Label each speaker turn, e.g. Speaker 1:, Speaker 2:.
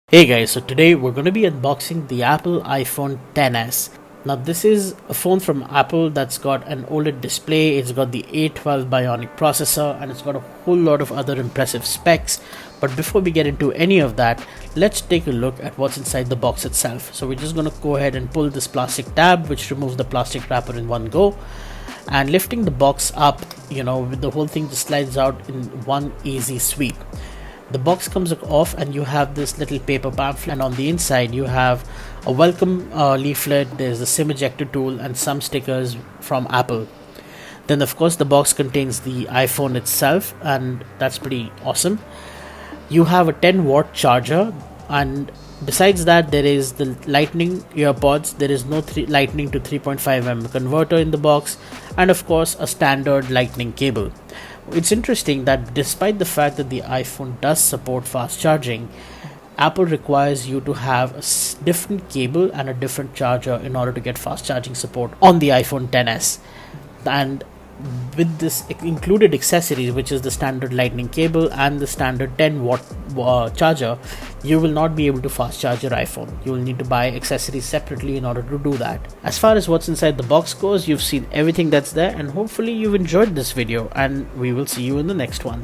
Speaker 1: Hey guys, so today we're going to be unboxing the Apple iPhone XS. Now this is a phone from Apple that's got an OLED display, it's got the A12 Bionic processor, and it's got a whole lot of other impressive specs. But before we get into any of that, let's take a look at what's inside the box itself. So we're just going to go ahead and pull this plastic tab which removes the plastic wrapper in one go. And lifting the box up, the whole thing just slides out in one easy sweep. The box comes off and you have this little paper pamphlet, and on the inside you have a welcome leaflet, there's a SIM ejector tool and some stickers from Apple. Then of course the box contains the iPhone itself, and that's pretty awesome. You have a 10-watt charger, and besides that there is the lightning earpods. There is no lightning to 3.5mm converter in the box, and of course a standard lightning cable. It's interesting that despite the fact that the iPhone does support fast charging, Apple requires you to have a different cable and a different charger in order to get fast charging support on the iPhone XS. And with this included accessories, which is the standard lightning cable and the standard 10-watt charger, you will not be able to fast charge your iPhone. You will need to buy accessories separately in order to do that. As far as what's inside the box goes, you've seen everything that's there, and hopefully you've enjoyed this video, and we will see you in the next one.